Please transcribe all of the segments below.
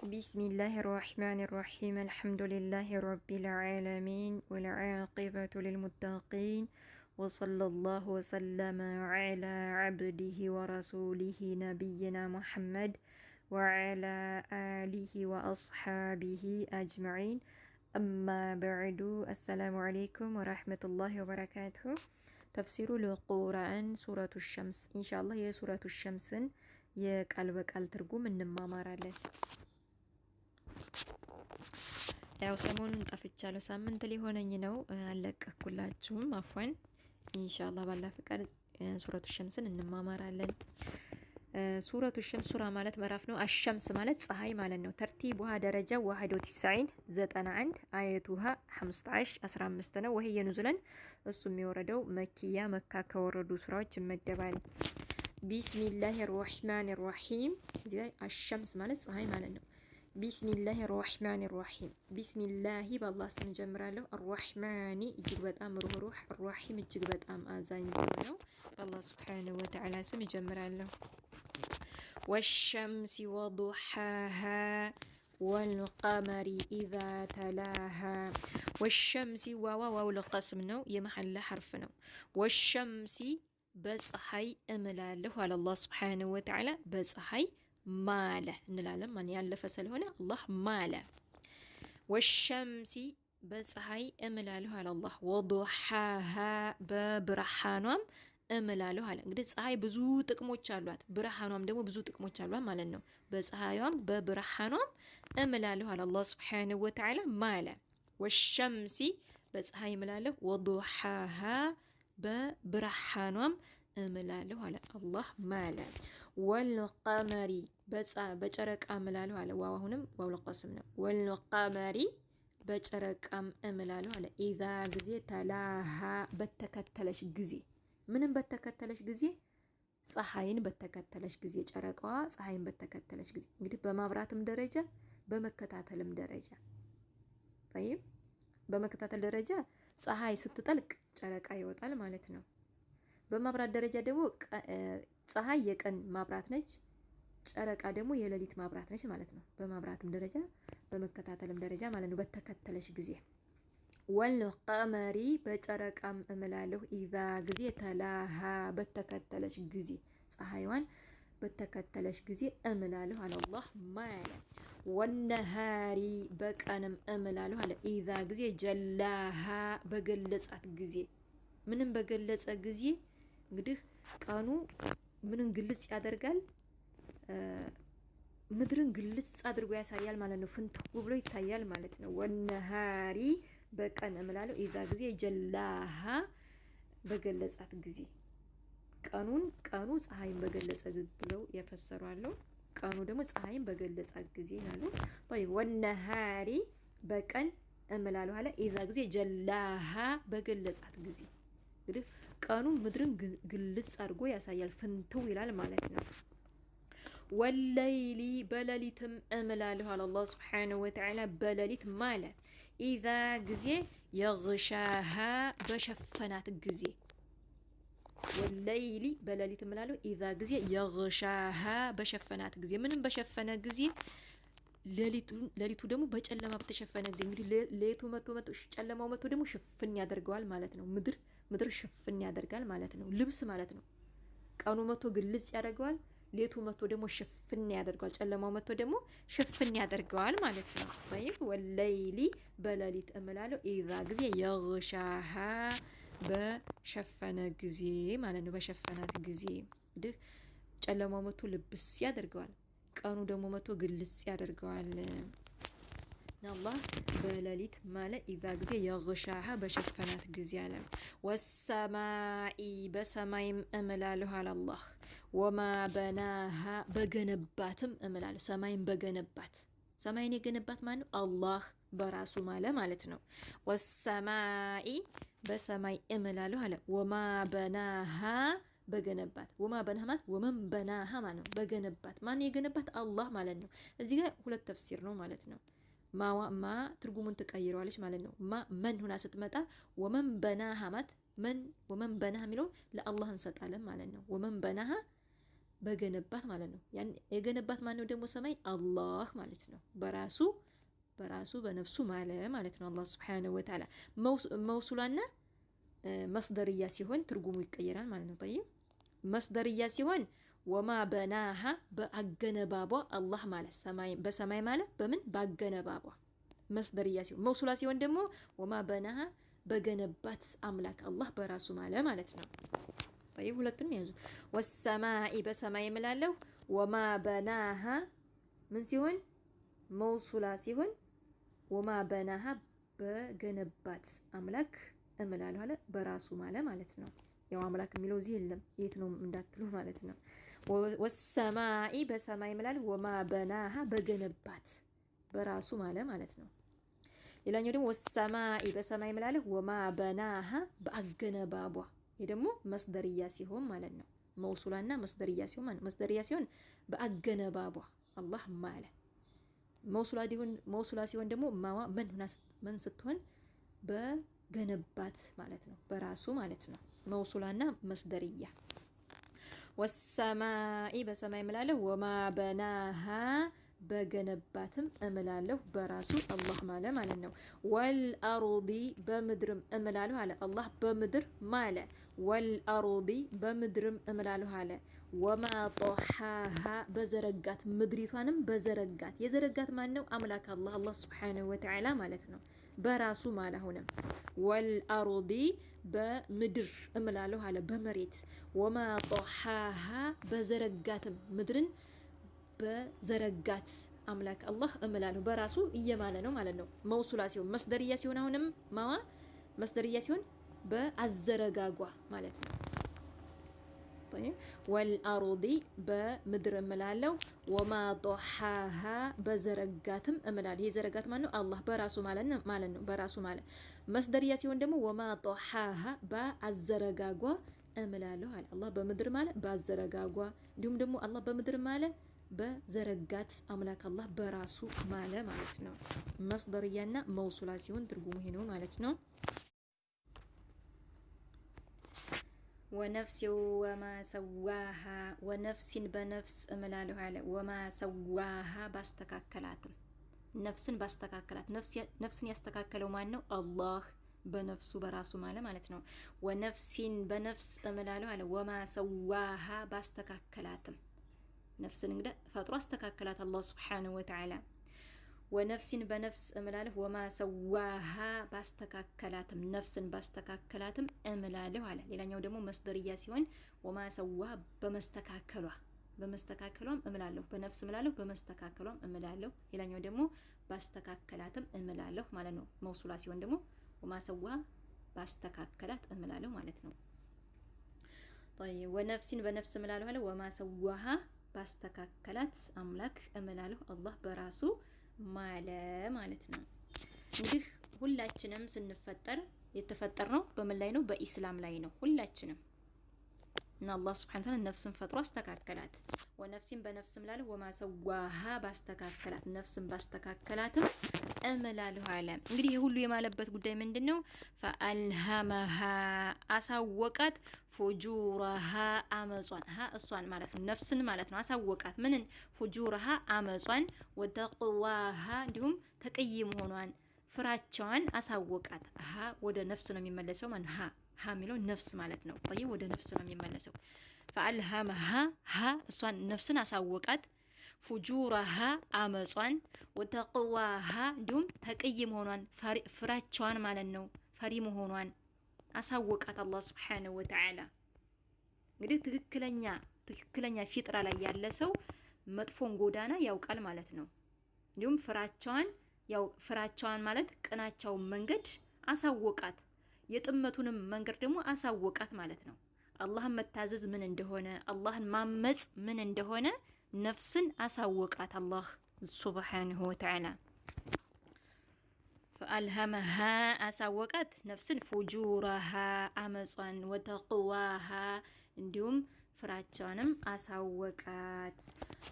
بسم الله الرحمن الرحيم الحمد لله رب العالمين والعاقبة للمتقين وصلى الله وسلم على عبده ورسوله نبينا محمد وعلى آله وأصحابه أجمعين أما بعد السلام عليكم ورحمة الله وبركاته تفسير القرآن سورة الشمس إن شاء الله هي سورة الشمس የቃል በቃል ትርጉም እንማማራለን። ያው ሰሞኑን ጠፍቻለሁ፣ ሳምንት ሊሆነኝ ነው፣ አለቀኩላችሁም አፍዋን። ኢንሻአላህ ባላ ፍቃድ ሱረቱ ሸምስን እንማማራለን። ሱረቱ ሸምስ ሱራ ማለት ምዕራፍ ነው። አሸምስ ማለት ፀሐይ ማለት ነው። ተርቲቡሃ ደረጃ 91 91 አየቱሃ 15 15 ነው። ወህየ ኑዙለን እሱ የሚወረደው መኪያ መካ ከወረዱ ሱራዎች ይመደባል። ቢስሚላህ ራህማን ራሂም እዚህ ላይ አሸምስ ማለት ፀሐይ ማለት ነው። ቢስሚላህ ራህማን ራሂም ቢስሚላህ በአላህ ስም ጀምራለሁ። አርራህማኒ እጅግ በጣም ሩህሩህ፣ አርራሂም እጅግ በጣም አዛኝ ነው። በአላህ ሱብሓነሁ ወተዓላ ስም ጀምራለሁ። ወሸምሲ ወዱሃሃ ወልቀመሪ ኢዛ ተላሃ። ወሸምሲ ዋው ለቀስም ነው፣ የመሐላ ሐርፍ ነው። ወሸምሲ በፀሐይ እምላለሁ አለ አላህ ሱብሓነሁ ወተዓላ። በፀሐይ ማለ እንላለን፣ ማን ያለፈ ስለሆነ አላህ ማለ። ወሸምሲ በፀሐይ እምላለሁ አለ አላህ። ወዱሃሃ በብርሃኗም እምላለሁ አለ። እንግዲህ ፀሐይ ብዙ ጥቅሞች አሏት፣ ብርሃኗም ደግሞ ብዙ ጥቅሞች አሏት ማለት ነው። በፀሐይዋም በብርሃኗም እምላለሁ አለ አላህ ሱብሓነሁ ወተዓላ ማለ። ወሸምሲ በፀሐይ እምላለሁ፣ ወዱሃሃ በብርሃኗም እምላለሁ አለ አላህ ማለ። ወልቀመሪ በጨረቃ እምላለሁ አለ። ዋው አሁንም ዋው ለቀስም ነው። ወልቀመሪ በጨረቃም እምላለሁ አለ። ኢዛ ጊዜ ተላሃ በተከተለች ጊዜ፣ ምንም በተከተለች ጊዜ፣ ፀሐይን በተከተለች ጊዜ፣ ጨረቃዋ ፀሐይን በተከተለች ጊዜ። እንግዲህ በማብራትም ደረጃ በመከታተልም ደረጃ ጠይብ፣ በመከታተል ደረጃ ፀሐይ ስትጠልቅ ጨረቃ ይወጣል ማለት ነው። በማብራት ደረጃ ደግሞ ፀሐይ የቀን ማብራት ነች፣ ጨረቃ ደግሞ የሌሊት ማብራት ነች ማለት ነው። በማብራትም ደረጃ በመከታተልም ደረጃ ማለት ነው፣ በተከተለች ጊዜ። ወልቀመሪ በጨረቃም እምላለሁ፣ ኢዛ ጊዜ ተላሃ በተከተለች ጊዜ፣ ፀሐይዋን በተከተለች ጊዜ እምላለሁ አለ አላህ ማለ። ወነሃሪ በቀንም እምላለሁ አለ። ኢዛ ጊዜ ጀላሃ በገለጻት ጊዜ፣ ምንም በገለጸ ጊዜ። እንግዲህ ቀኑ ምንን ግልጽ ያደርጋል? ምድርን ግልጽ አድርጎ ያሳያል ማለት ነው። ፍንትው ብሎ ይታያል ማለት ነው። ወነሃሪ በቀን እምላለሁ፣ ኢዛ ጊዜ ጀላሃ በገለጻት ጊዜ። ቀኑ ፀሐይን በገለጸ ብለው የፈሰሩ አሉ። ቀኑ ደግሞ ፀሐይን በገለጻት ጊዜ አሉ። طيب ወነሃሪ በቀን እምላለሁ አለ። ኢዛ ጊዜ ጀላሃ በገለጻት ጊዜ። እንግዲህ ቀኑ ምድርን ግልጽ አድርጎ ያሳያል፣ ፍንትው ይላል ማለት ነው። ወለይሊ በሌሊትም እምላለሁ አለ አላህ ሱብሓነሁ ወተዓላ። በሌሊት ማለ። ኢዛ ጊዜ የግሻሃ በሸፈናት ጊዜ። ወለይሊ በሌሊት እምላለሁ፣ ኢዛ ጊዜ የግሻሃ በሸፈናት ጊዜ። ምንም በሸፈነ ጊዜ፣ ሌሊቱ ደግሞ በጨለማ በተሸፈነ ጊዜ። እንግዲህ ሌሊቱ መጥቶ ጨለማው መጥቶ ደግሞ ሽፍን ያደርገዋል ማለት ነው። ምድር ሽፍን ያደርጋል ማለት ነው። ልብስ ማለት ነው። ቀኑ መጥቶ ግልጽ ያደርገዋል፣ ሌቱ መጥቶ ደግሞ ሽፍን ያደርገዋል፣ ጨለማው መጥቶ ደግሞ ሽፍን ያደርገዋል ማለት ነው። طيب ወለይሊ በሌሊት እምላለሁ፣ ኢዛ ጊዜ የግሻሃ በሸፈነ ጊዜ ማለት ነው። በሸፈናት ጊዜ እንግዲህ ጨለማው መጥቶ ልብስ ያደርገዋል፣ ቀኑ ደግሞ መጥቶ ግልጽ ያደርገዋል። አላህ በሌሊት ማለት ኢዛ ጊዜ የግሻሃ በሸፈናት ጊዜ አለ። ወሰማኢ በሰማይም እምላለሁ አለ አላህ። ወማ በናሃ በገነባትም እምላለሁ፣ ሰማይን በገነባት። ሰማይን የገነባት ማለት ነው አላህ በራሱ ማለት ነው። ወሰማኢ በሰማይ እምላለሁ አለ። ወማ በናሃ በገነባት። ወማ በናሃ ማለት ወመን በናሃ ማለት ነው። በገነባት፣ ማን የገነባት? አላህ ማለት ነው። እዚህ ጋር ሁለት ተፍሲር ነው ማለት ነው። ማ ትርጉሙን ትቀይረዋለች ማለት ነው። መን ሆና ስትመጣ ወመን በናሃ ማለት ወመን በናሃ የሚለውን ለአላህ እንሰጣለን ማለት ነው። ወመን በናሃ በገነባት ማለት ነው። ያን የገነባት ማን ነው ደግሞ ሰማይ አላህ ማለት ነው። በራሱ በነፍሱ ማለት ነው አላህ Subhanahu Wa Ta'ala መውሱላና መስደርያ ሲሆን ትርጉሙ ይቀየራል ማለት ነው። طيب መስደርያ ሲሆን ወማ በናሃ በአገነባቧ አላህ ማለት ሰማይ በሰማይ ማለት በምን ባገነባቧ መስደርያ ሲሆን መውሱላ ሲሆን ደግሞ ወማ በናሃ በገነባት አምላክ አላህ በራሱ ማለት ነው። طيب ሁለቱንም ያዙት። ወሰማኢ በሰማይ እምላለሁ ወማ በናሃ ምን ሲሆን መውሱላ ሲሆን ወማ በናሃ በገነባት አምላክ እምላለሁ አለ በራሱ ማለት ነው። ያው አምላክ የሚለው እዚህ የለም የት ነው እንዳትሉ ማለት ነው። ወሰማኢ በሰማይ እምላለሁ ወማ በናሃ በገነባት በራሱ ማለት ነው። ሌላኛው ደግሞ ወሰማኢ በሰማይ እምላለሁ ወማ በናሃ በአገነባቧ ይሄ ደግሞ መስደርያ ሲሆን ማለት ነው። መውሱላና መስደርያ ሲሆን ማለት መስደርያ ሲሆን በአገነባቧ አላህ ማለት መውሱላ ሲሆን ደግሞ ማዋ ምን ስትሆን በገነባት ማለት ነው በራሱ ማለት ነው። መውሱላና መስደርያ ወሰማኢ በሰማይ እምላለሁ ወማ በናሃ በገነባትም እምላለሁ በራሱ አላህ ማለት ነው። ወልአርዲ በምድርም እምላለሁ አለ አላህ በምድር ማለ ወልአርዲ በምድርም እምላለሁ አለ ወማ ጦሃሃ በዘረጋት ምድሪቷንም በዘረጋት የዘረጋት ማን ነው አምላክ አላህ Subhanahu Wa Ta'ala ማለት ነው በራሱ ማለት ሆነ ወልአርዲ በምድር እምላለሁ አለ በመሬት ወማ ጦሃሃ በዘረጋትም ምድርን በዘረጋት አምላክ አላህ እምላለሁ በራሱ እየማለ ነው ማለት ነው። መውሱላ ሲሆን መስደርያ ሲሆን አሁንም ማዋ መስደርያ ሲሆን በአዘረጋጓ ማለት ነው። طيب ወልአርዲ በምድር እምላለሁ ወማ ጦሃሃ በዘረጋትም እምላለሁ ይሄ ዘረጋት ማለት ነው አላህ በራሱ ማለት ነው በራሱ ማለት መስደርያ ሲሆን ደግሞ ወማ ጦሃሃ በአዘረጋጓ እምላለሁ አለ አላህ በምድር ማለት በአዘረጋጓ እንዲሁም ደግሞ አላህ በምድር ማለት በዘረጋት አምላክ አላህ በራሱ ማለት ነው። መስደርያና መውሱላ ሲሆን ትርጉሙ ይሄ ነው ማለት ነው። ወነፍሲ ወማ ሰዋሃ ወነፍሲን በነፍስ እምላለሁ አለ ወማ ሰዋሃ ባስተካከላትም ነፍስን ባስተካከላት ነፍስን ያስተካከለው ማን ነው አላህ በነፍሱ በራሱ ማለት ነው። ወነፍሲን በነፍስ እምላለሁ አለ ወማ ሰዋሃ ባስተካከላትም ነፍስን እንግዲህ ፈጥሮ አስተካከላት አላህ Subhanahu Wa Ta'ala ወነፍሲን በነፍስ እምላለሁ ወማ ሰዋሃ ባስተካከላትም ነፍስን ባስተካከላትም እምላለሁ አለ። ሌላኛው ደግሞ መስደርያ ሲሆን ወማ ሰዋሃ በመስተካከሏም እምላለሁ በነፍስ እምላለሁ በመስተካከሏም እምላለሁ። ሌላኛው ደግሞ ባስተካከላትም እምላለሁ ማለት ነው። መውሱላ ሲሆን ደግሞ ወማ ሰዋሃ ባስተካከላት እምላለሁ ማለት ነው። طيب ወነፍሲን በነፍስ እምላለሁ አለ ወማ ሰዋሃ ባስተካከላት አምላክ እምላለሁ አላህ በራሱ ማለት ነው። እንግዲህ ሁላችንም ስንፈጠር የተፈጠርነው በምን ላይ ነው? በኢስላም ላይ ነው ሁላችንም እና አላህ Subhanahu Wa Ta'ala ነፍስን ፈጥሮ አስተካከላት። ወነፍሲን በነፍስ እምላለሁ ወማ ሰዋሃ ባስተካከላት ነፍስን ባስተካከላትም እምላለሁ አለ። እንግዲህ ይሄ ሁሉ የማለበት ጉዳይ ምንድነው? ፈአልሃመሃ አሳወቃት ፉጁራሃ አመጿን እሷን ማለት ነው ነፍስን ማለት ነው አሳወቃት ምንን ፉጁራሃ አመጿን ወተቅዋሃ እንዲሁም ተቀይ መሆኗን ፍራቻዋን አሳወቃት። ወደ ነፍስ ነው የሚመለሰው ማለት የሚለው ነፍስ ማለት ነው። ወደ ነፍስ ነው የሚመለሰው። ፈአልሃመሃ እሷን ነፍስን አሳወቃት ፉጁራሃ አመጿን ወተቅዋሃ እንዲሁም ተቀይ መሆኗን ፍራቻዋን ማለት ነው ፈሪ መሆኗን አሳወቃት አላህ Subhanahu Wa Ta'ala። እንግዲህ ትክክለኛ ፊጥራ ላይ ያለ ሰው መጥፎን ጎዳና ያውቃል ማለት ነው። እንዲሁም ፍራቻዋን ማለት ቅናቻውን መንገድ አሳወቃት የጥመቱንም መንገድ ደግሞ አሳወቃት ማለት ነው። አላህን መታዘዝ ምን እንደሆነ አላህን ማመጽ ምን እንደሆነ ነፍስን አሳወቃት አላህ Subhanahu Wa Ta'ala። ፈአልሃመሃ አሳወቃት ነፍስን ፉጁራሃ አመጿን ወተቅዋሃ እንዲሁም ፍራቻንም አሳወቃት።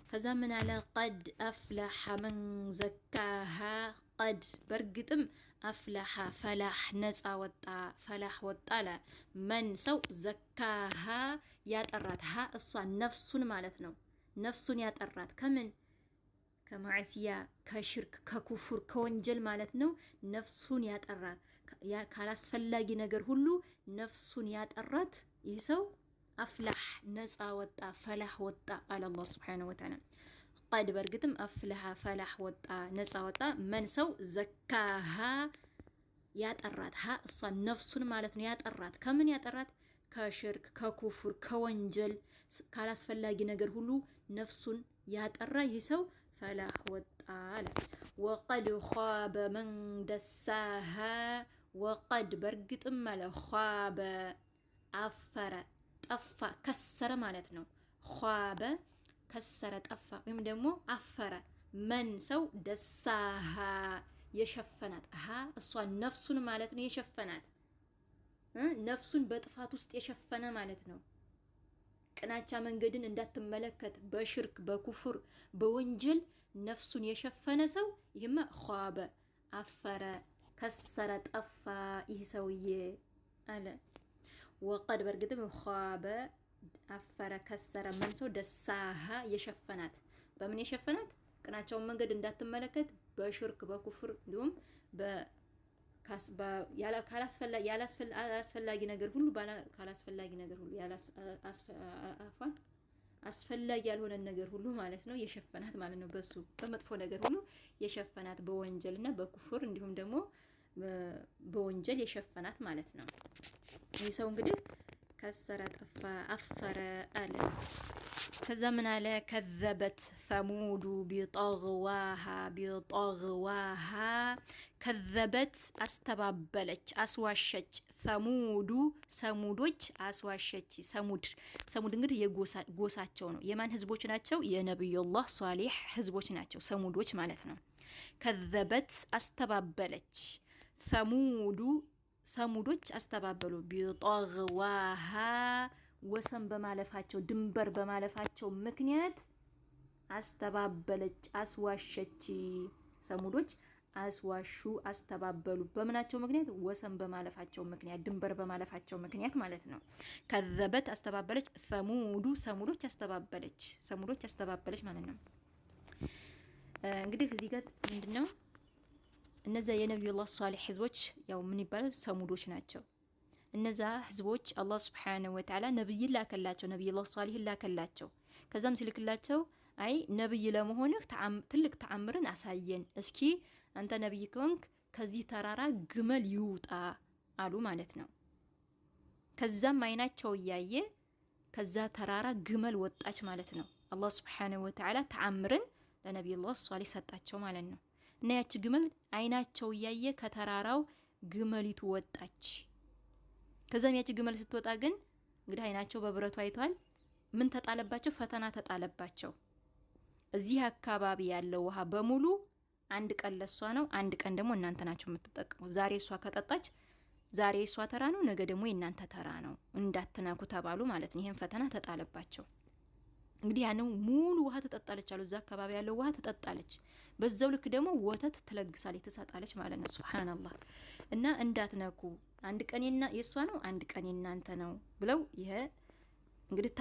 ከዛ ምን አለ ቀድ አፍለሐ መን ዘካሃ ቀድ በርግጥም አፍለሐ ፈላህ ነፃ ወጣ ፈላህ ወጣ አለ መን ሰው ዘካሃ ያጠራት ሀ እሷ ነፍሱን ማለት ነው ነፍሱን ያጠራት ከምን ከማዕሲያ ከሽርክ ከኩፍር ከወንጀል ማለት ነው ነፍሱን ያጠራት ካላስፈላጊ ነገር ሁሉ ነፍሱን ያጠራት ይህ ሰው አፍላህ ነፃ ወጣ ፈላህ ወጣ አለ አላህ ሱብሓነሁ ወተዓላ ቀድ በርግጥም አፍለሐ ፈላህ ወጣ ነፃ ወጣ መን ሰው ዘካሃ ያጠራት ሀ እሷ ነፍሱን ማለት ነው ያጠራት ከምን ያጠራት ከሽርክ ከኩፍር ከወንጀል ካላስፈላጊ ነገር ሁሉ ነፍሱን ያጠራ ይህ ሰው ፈላህ ወጣ አለ ወቀድ ኻበ መን ደሳሃ ወቀድ በርግጥም አለ ኻበ አፈረ ጠፋ ከሰረ ማለት ነው ኻበ ከሰረ ጠፋ ወይም ደግሞ አፈረ መን ሰው ደሳሃ የሸፈናት ሀ እሷ ነፍሱን ማለት ነው የሸፈናት ነፍሱን በጥፋት ውስጥ የሸፈነ ማለት ነው ቅናቻ መንገድን እንዳትመለከት በሽርክ በኩፍር በወንጀል ነፍሱን የሸፈነ ሰው ይህማ ኻበ አፈረ ከሰረ ጠፋ ይህ ሰውዬ አለ ወቀድ በርግጥም ኻበ አፈረ ከሰረ መን ሰው ደሳሃ የሸፈናት በምን የሸፈናት ቅናቻውን መንገድ እንዳትመለከት በሽርክ በኩፍር እንዲሁም ያላስፈላጊ ነገር ሁሉ ካላስፈላጊ ነገር ሁሉ አስፈላጊ ያልሆነ ነገር ሁሉ ማለት ነው የሸፈናት ማለት ነው በሱ በመጥፎ ነገር ሁሉ የሸፈናት በወንጀልና በኩፍር እንዲሁም ደግሞ በወንጀል የሸፈናት ማለት ነው ይህ ሰው እንግዲህ ከሰረ ጠፋ አፈረ አለ ከዛ ምን አለ ከዘበት ሰሙዱ ቢጠግዋሃ ከዘበት አስተባበለች አስዋሸች ሰሙዶች አስዋሸች ሰሙድ እንግዲህ የጎሳቸው ነው የማን ህዝቦች ናቸው የነብዩላህ ሷሊህ ህዝቦች ናቸው ሰሙዶች ማለት ነው ከዘበት አስተባበለች ሰሙዶች አስተባበሉ ቢጠግዋሃ ወሰን በማለፋቸው ድንበር በማለፋቸው ምክንያት አስተባበለች አስዋሸች ሰሙዶች አስዋሹ አስተባበሉ በመናቸው ምክንያት ወሰን በማለፋቸው ምክንያት ድንበር በማለፋቸው ምክንያት ማለት ነው ከዘበት አስተባበለች ሰሙዶች አስተባበለች ማለት ነው እንግዲህ እዚህ ጋር ምንድነው እነዛ የነብዩላህ ሷሊህ ህዝቦች ያው ምን ይባላል ሰሙዶች ናቸው እነዛ ህዝቦች አላህ Subhanahu Wa Ta'ala ነብይ ላከላቸው ነብዩላህ ሷሊህ ላከላቸው ከዛም ሲልክላቸው አይ ነብይ ለመሆንህ ትልቅ ተአምርን አሳየን እስኪ አንተ ነብይ ከሆንክ ከዚህ ተራራ ግመል ይውጣ አሉ ማለት ነው ከዛም አይናቸው ያየ ከዛ ተራራ ግመል ወጣች ማለት ነው አላህ Subhanahu Wa Ta'ala ተአምርን ለነብዩላህ ሷሊህ ሰጣቸው ማለት ነው እና ያቺ ግመል አይናቸው ያየ ከተራራው ግመሊቱ ወጣች ከዛም ያቺ ግመል ስትወጣ ግን እንግዲህ አይናቸው በብረቱ አይቷል ምን ተጣለባቸው ፈተና ተጣለባቸው እዚህ አካባቢ ያለው ውሃ በሙሉ አንድ ቀን ለሷ ነው አንድ ቀን ደግሞ እናንተ ናችሁ የምትጠቀሙት ዛሬ እሷ ከጠጣች ዛሬ እሷ ተራ ነው ነገ ደግሞ የእናንተ ተራ ነው እንዳትናኩ ተባሉ ማለት ነው ይሄን ፈተና ተጣለባቸው እንግዲህ ያንን ሙሉ ውሃ ተጠጣለች አሉ እዛ አካባቢ ያለው ውሃ ተጠጣለች በዛው ልክ ደግሞ ወተት ትለግሳለች ትሰጣለች ማለት ነው ሱብሃንአላህ እና እንዳትነኩ አንድ ቀንና የሷ ነው አንድ ቀን እናንተ ነው ብለው ይሄ እንግዲህ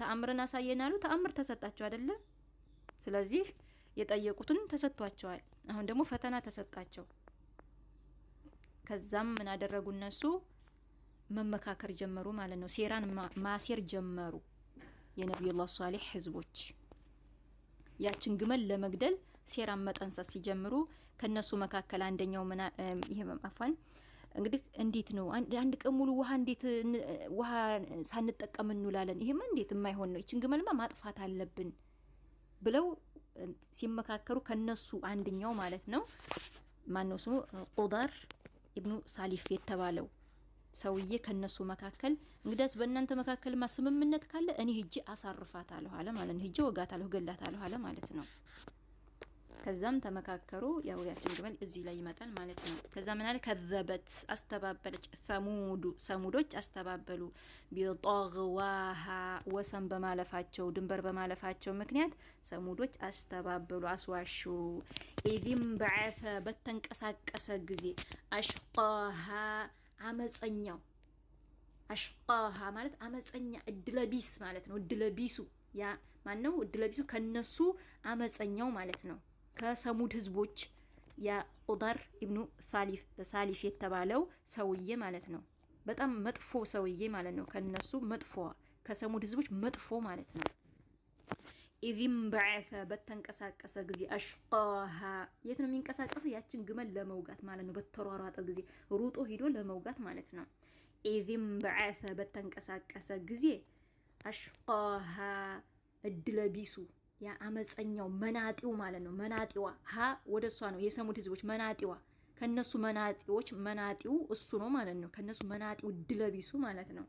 ተአምርን አሳየናሉ ተአምር ተሰጣቸው አይደለ ስለዚህ የጠየቁትን ተሰጥቷቸዋል አሁን ደግሞ ፈተና ተሰጣቸው ከዛም ምን አደረጉ እነሱ መመካከር ጀመሩ ማለት ነው ሴራን ማሴር ጀመሩ የነብዩላህ ሷሊህ ህዝቦች ያችን ግመል ለመግደል ሴራን መጠንሰስ ሲጀምሩ ከነሱ መካከል አንደኛው ይሄ አፋን እንግዲህ እንዴት ነው አንድ ቀን ሙሉ ውሃ ሳንጠቀም እንውላለን ይሄማ እንዴት የማይሆን ነው እቺን ግመልማ ማጥፋት አለብን ብለው ሲመካከሩ ከነሱ አንደኛው ማለት ነው ማነው ስሙ ቁዳር ኢብኑ ሳሊፍ የተባለው ሰውዬ ከነሱ መካከል እንግዲያስ በእናንተ መካከል ማስመምነት ካለ እኔ ሂጄ አሳርፋታለሁ አለ ማለት ነው ሂጄ ወጋታለሁ ገላታለሁ አለ ማለት ነው ከዛም ተመካከሩ። ያው ያችን ግመል እዚህ ላይ ይመጣል ማለት ነው። ከዛ ምን አለ ከዘበት አስተባበለች ሰሙዶች አስተባበሉ ቢጣግዋሃ ወሰን በማለፋቸው ድንበር በማለፋቸው ምክንያት ሰሙዶች አስተባበሉ አስዋሹ። ኢዚም በዓሰ በተንቀሳቀሰ ጊዜ አሽቃሃ አመፀኛው አሽቃሃ ማለት አመፀኛ እድለቢስ ማለት ነው። እድለቢሱ ያ ማን ነው? እድለቢሱ ከነሱ አመፀኛው ማለት ነው። ከሰሙድ ህዝቦች ያ ቁዳር ኢብኑ ሳሊፍ የተባለው ሰውዬ ማለት ነው። በጣም መጥፎ ሰውዬ ማለት ነው። ከነሱ መጥፎ ከሰሙድ ህዝቦች መጥፎ ማለት ነው። ኢዚም በዓሰ በተንቀሳቀሰ ጊዜ አሽቃሃ የት ነው የሚንቀሳቀሰው? ያችን ግመል ለመውጋት ማለት ነው። በተሯሯጠ ጊዜ ሩጦ ሂዶ ለመውጋት ማለት ነው። ኢዚም በዓሰ በተንቀሳቀሰ ጊዜ አሽቃሃ እድለቢሱ ያ አመፀኛው መናጢው ማለት ነው። መናጢዋ ሀ ወደ እሷ ነው። የሰሙድ ህዝቦች መናጢዋ ከነሱ መናጢዎች መናጢው እሱ ነው ማለት ነው። ከነሱ መናጢው እድለቢሱ ማለት ነው።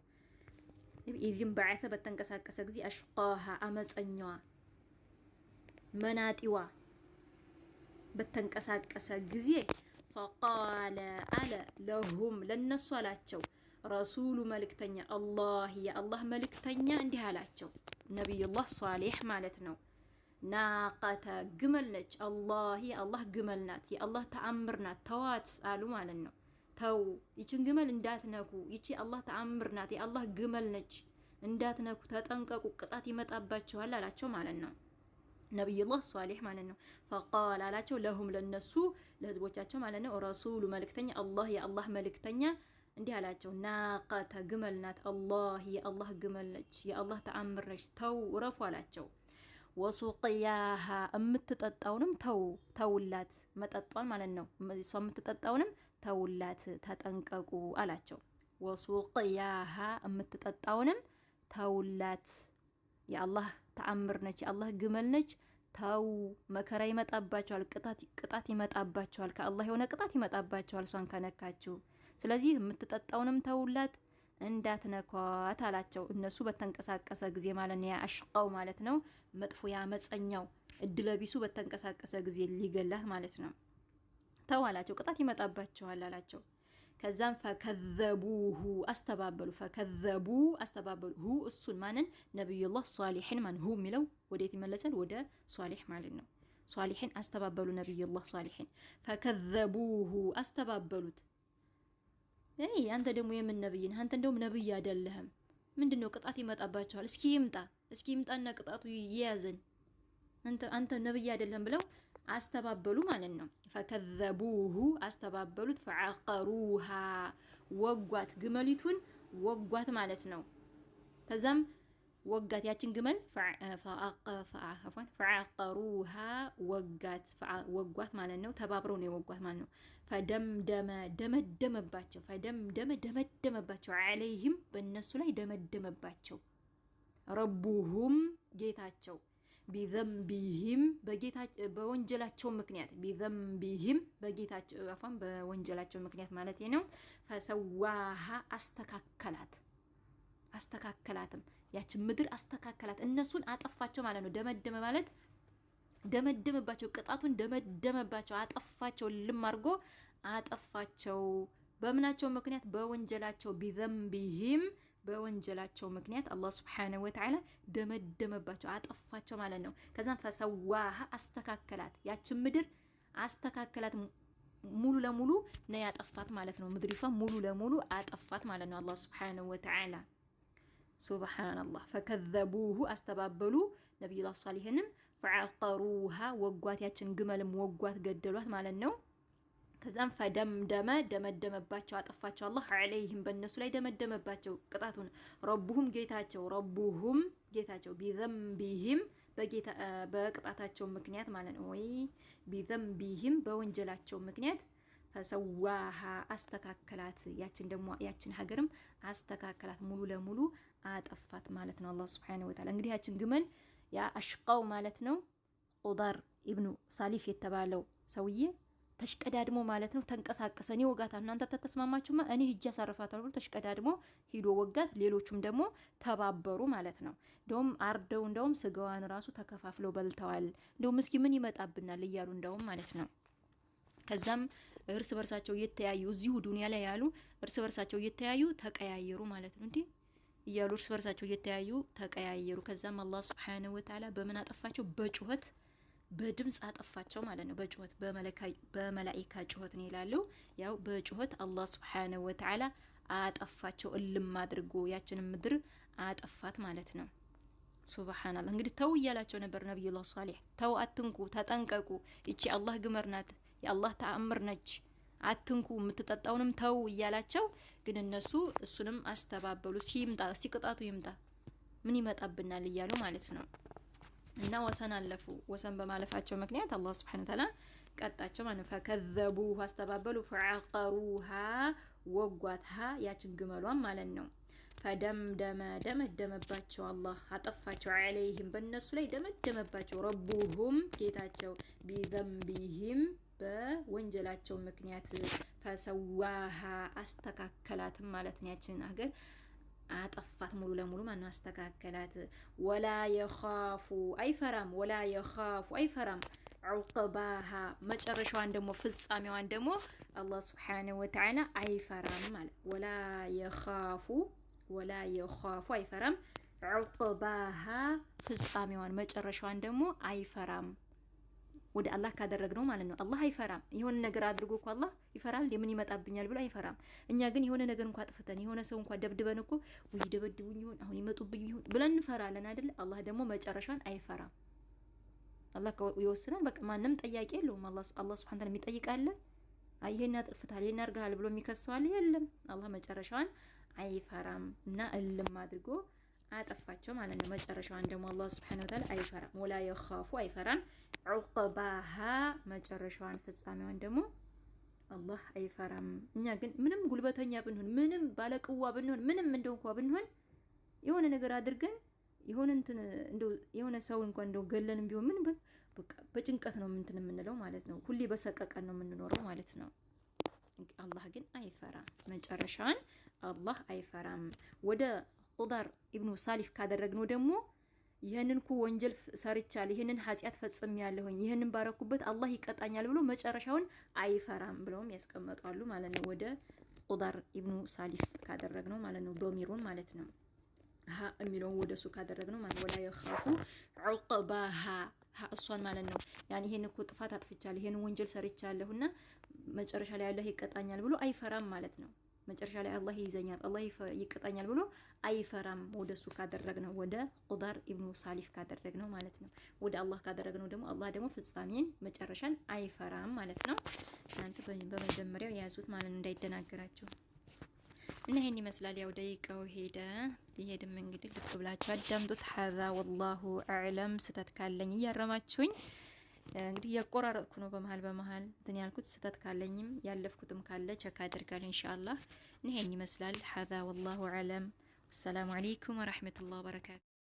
ኢዚም በዓሰ በተንቀሳቀሰ ጊዜ አሽቃሃ አመፀኛዋ መናጢዋ በተንቀሳቀሰ ጊዜ ፈቃለ አለ ለሁም ለነሱ አላቸው ረሱሉ መልእክተኛ አላህ የአላህ መልእክተኛ እንዲህ አላቸው። ነቢዩላህ ሷሊህ ማለት ነው። ናቀተ ግመል ነች። አላህ የአላህ ግመል ናት። የአላህ ተአምር ናት። ተዋት አሉ ማለት ነው። ተው ይችን ግመል እንዳትነኩ፣ ይቺ አላህ ተአምር ናት። የአላህ ግመል ነች። እንዳትነኩ ተጠንቀቁ፣ ቅጣት ይመጣባችኋል አላቸው ማለት ነው። ነቢዩላህ ሷሊህ ማለት ነው። ፈቃል አላቸው ለሁም ለነሱ ለህዝቦቻቸው ማለት ነው። ረሱሉ መልእክተኛ አላህ የአላህ መልእክተኛ እንዲህ አላቸው ናቀተ ግመል ናት። አላህ የአላህ ግመል ነች። የአላህ ተአምር ነች። ተው ረፉ አላቸው። ወሱቅያሃ የምትጠጣውንም ተውላት፣ መጠጧን ማለት ነው። እሷ የምትጠጣውንም ተውላት፣ ተጠንቀቁ አላቸው። ወሱቅያሃ የምትጠጣውንም ተውላት፣ የአላህ ተአምር ነች፣ የአላህ ግመል ነች። ተው መከራ ይመጣባቸዋል፣ ቅጣት ይመጣባቸዋል። ከአላህ የሆነ ቅጣት ይመጣባቸዋል እሷን ከነካችሁ። ስለዚህ የምትጠጣውንም ተውላት እንዳትነኳት አላቸው። እነሱ በተንቀሳቀሰ ጊዜ ማለት ነው። ያ አሽቃው ማለት ነው። መጥፎ ያመፀኛው እድለቢሱ በተንቀሳቀሰ ጊዜ ሊገላት ማለት ነው። ተው አላቸው፣ ቅጣት ይመጣባቸዋል አላቸው። ከዛም ፈከዘቡሁ አስተባበሉ። ፈከዘቡ አስተባበሉ ሁ እሱን ማንን? ነቢዩላህ ሷሊሕን ማን ሁ የሚለው ወዴት ይመለሳል? ወደ ሷሊሕ ማለት ነው። ሷሊሕን አስተባበሉ ነቢዩላህ ሷሊሕን። ፈከዘቡሁ አስተባበሉት። አንተ ደግሞ የምን ነብይ ነህ? አንተ እንደውም ነብይ አይደለህም። ምንድነው? ቅጣት ይመጣባቸዋል። እስኪ ይምጣና ቅጣቱ ይያዘን። አንተ ነብይ አይደለም ብለው አስተባበሉ ማለት ነው። ፈከዘቡሁ አስተባበሉት። ፈዐቀሩሃ ወጓት፣ ግመሊቱን ወጓት ማለት ነው። ከዛም ወጋት ያችን ግመል ፈዐቀሩሃ ወጓት ማለት ነው። ተባብረው ነው የወጓት ማለት ነው። ደመደመባቸው ዐለይሂም በእነሱ ላይ ደመደመባቸው። ረቡሁም ጌታቸው ቢዘንቢሂም በወንጀላቸው ምክንያት ቢዘንቢሂም በወንጀላቸው ምክንያት ማለት ነው። ፈሰዋሃ አስተካከላትም ያችን ምድር አስተካከላት። እነሱን አጠፋቸው ማለት ነው። ደመደመ ማለት ደመደመባቸው፣ ቅጣቱን ደመደመባቸው፣ አጠፋቸው፣ ልም አድርጎ አጠፋቸው። በምናቸው ምክንያት? በወንጀላቸው። ቢዘንቢሂም በወንጀላቸው ምክንያት አላህ ሱብሓነሁ ወተዓላ ደመደመባቸው፣ አጠፋቸው ማለት ነው። ከዛም ፈሰዋሃ አስተካከላት፣ ያችን ምድር አስተካከላት፣ ሙሉ ለሙሉ ነው ያጠፋት ማለት ነው። ምድሪቷ ሙሉ ለሙሉ አጠፋት ማለት ነው አላህ ሱብሓነሁ ወተዓላ። ሱብሓነላህ። ፈከዘቡሁ አስተባበሉ ነቢዩላህ ሷሊህንም፣ ፈዐቀሩሃ ወጓት፣ ያችን ግመልም ወጓት፣ ገደሏት ማለት ነው። ከዛም ፈደምደመ ደመደመባቸው፣ አጠፋቸው አላህ ዐለይሂም በእነሱ ላይ ደመደመባቸው ቅጣቱን። ረቡሁም ጌታቸው ቢዘንቢሂም በቅጣታቸው ምክንያት ማለት ነው። ወይ ቢዘንቢሂም በወንጀላቸው ምክንያት ፈሰዋሃ አስተካከላት፣ ያችን ሀገርም አስተካከላት፣ ሙሉ ለሙሉ አጠፋት ማለት ነው አላህ ሱብሓነሁ ወተዓላ። እንግዲህ ያችን ግመል ያ አሽቃው ማለት ነው ቁዳር ኢብኑ ሳሊፍ የተባለው ሰውዬ ተሽቀዳድሞ ማለት ነው ተንቀሳቀሰ። እኔ ወጋታለሁ እናንተ ተተስማማችሁማ እኔ ሂጅ አሳርፋታለሁ ብሎ ተሽቀዳድሞ ሂዶ ወጋት። ሌሎቹም ደግሞ ተባበሩ ማለት ነው። እንደውም አርደው እንደውም ስጋዋን ራሱ ተከፋፍለው በልተዋል። እንደውም እስኪ ምን ይመጣብናል እያሉ እንደውም ማለት ነው። ከዛም እርስ በርሳቸው እየተያዩ እዚሁ ዱንያ ላይ ያሉ እርስ በርሳቸው እየተያዩ ተቀያየሩ ማለት ነው። እንዴ እያሉ እርስ በርሳቸው እየተያዩ ተቀያየሩ። ከዛም አላህ ሱብሓነሁ ወተዓላ በምን አጠፋቸው? በጩኸት በድምጽ አጠፋቸው ማለት ነው። በጩኸት በመላኢካ ጩኸት ነው ይላሉ። ያው በጩኸት አላህ ሱብሓነሁ ወተዓላ አጠፋቸው፣ እልም አድርጎ ያችንን ምድር አጠፋት ማለት ነው። ሱብሃንአላህ። እንግዲህ ተው እያላቸው ነበር ነብዩላህ ሷሊህ። ተው አትንኩ፣ ተጠንቀቁ፣ ይቺ አላህ ግመር ናት፣ የአላህ ተአምር ነች፣ አትንኩ፣ የምትጠጣውንም ተው እያላቸው፣ ግን እነሱ እሱንም አስተባበሉ። ሲምጣ ሲቅጣቱ ይምጣ ምን ይመጣብናል እያሉ ማለት ነው። እና ወሰን አለፉ። ወሰን በማለፋቸው ምክንያት አላህ ሱብሓነሁ ወተዓላ ቀጣቸው ማለት ነው። ፈከዘቡ አስተባበሉ፣ ፈዐቀሩሃ ወጓትሃ ያችን ግመሏን ማለት ነው። ፈደምደመ ደመደመባቸው፣ አላህ አጠፋቸው፣ ዐለይሂም በእነሱ ላይ ደመደመባቸው፣ ረቡሁም ጌታቸው፣ ቢዘንቢሂም በወንጀላቸው ምክንያት፣ ፈሰዋሃ አስተካከላትም ማለት ነው። ያችን ሀገር አጠፋት ሙሉ ለሙሉ ማን አስተካከላት። ወላ የኻፉ አይፈራም፣ ወላ የኻፉ አይፈራም፣ ዑቅባሃ መጨረሻዋን ደግሞ ፍጻሜዋን ደግሞ አላህ ሱብሓነሁ ወተዓላ አይፈራም ማለት። ወላ የኻፉ አይፈራም፣ ዑቅባሃ ፍጻሜዋን መጨረሻዋን ደግሞ አይፈራም። ወደ አላህ ካደረግነው ማለት ነው። አላህ አይፈራም። የሆነ ነገር አድርጎ እኮ አላህ ይፈራል? የምን ይመጣብኛል ብሎ አይፈራም። እኛ ግን የሆነ ነገር እንኳን አጥፍተን የሆነ ሰው እንኳን ደብድበን እኮ ወይ ደበድቡኝ ይሆን አሁን ይመጡብኝ ይሆን ብለን እንፈራለን አይደል? አላህ ደግሞ መጨረሻን አይፈራም። አላህ ይወስናል። በቃ ማንም ጠያቂ የለውም። አላህ ሱብሓነሁ ወተዓላ የሚጠይቃለ ይሄን አጥፍታል ይሄን አድርገሃል ብሎ የሚከሰዋል የለም። አላህ መጨረሻን አይፈራም እና እልም አድርጎ አጠፋቸው ማለት ነው። መጨረሻዋን ደግሞ አላህ ሱብሓነሁ ወተዓላ አይፈራም። ወላ የኻፉ አይፈራም፣ ዑቅባሃ መጨረሻዋን ፍጻሜዋን ደግሞ አላህ አይፈራም። እኛ ግን ምንም ጉልበተኛ ብንሆን ምንም ባለቅዋ ብንሆን ምንም እንደው እንኳን ብንሆን የሆነ ነገር አድርገን የሆነ እንትን እንደው የሆነ ሰው እንኳን እንደው ገለንም ቢሆን ምን በቃ በጭንቀት ነው እንትን የምንለው ማለት ነው። ሁሌ በሰቀቀን ነው የምንኖረው ማለት ነው። አላህ ግን አይፈራም። መጨረሻዋን አላህ አይፈራም። ወደ ቁዳር ኢብኑ ሳሊፍ ካደረግነው ደግሞ ይህንን እኮ ወንጀል ሰርቻለሁ፣ ይህንን ኃጢአት ፈጽሜያለሁኝ፣ ይህንን ባረኩበት አላህ ይቀጣኛል ብሎ መጨረሻውን አይፈራም ብለውም ያስቀምጣሉ ማለት ነው። ወደ ቁዳር ኢብኑ ሳሊፍ ካደረግነው ማለት ነው። ዶሚሩን ማለት ነው ሀ የሚለውን ወደሱ ካደረግነው ማለት ወላ የኻፉ ዑቅባሃ እሷን ማለት ነው። ያን ይሄን እኮ ጥፋት አጥፍቻለሁ፣ ይሄን ወንጀል ሰርቻለሁና መጨረሻ ላይ አላህ ይቀጣኛል ብሎ አይፈራም ማለት ነው። መጨረሻ ላይ አላህ ይይዘኛል፣ አላህ ይቀጣኛል ብሎ አይፈራም። ወደሱ ካደረግነው ወደ ቁዳር ኢብኑ ሳሊፍ ካደረግነው ማለት ነው። ወደ አላህ ካደረግነው ደግሞ አላህ ደግሞ ፍጻሜን መጨረሻን አይፈራም ማለት ነው። እናንተ በመጀመሪያው የያዙት ማለት ነው እንዳይደናገራችሁ። እና ይሄን ይመስላል። ያው ደቂቃው ሄደ ቢሄድም እንግዲህ ልብ ብላችሁ አዳምጡት። ሀዛ ወላሁ አዕለም። ስተት ካለኝ እያረማችሁኝ እንግዲህ እያቆራረጥኩ ነው በመሀል እንትን ያልኩት። ስተት ካለኝም ያለፍኩትም ካለ ቸክ አድርጋለሁ ኢንሻአላህ። ይሄን ይመስላል። ሀዛ ወላሁ አዕለም። ወሰላሙ አለይኩም ወራህመቱላሂ ወበረካቱ።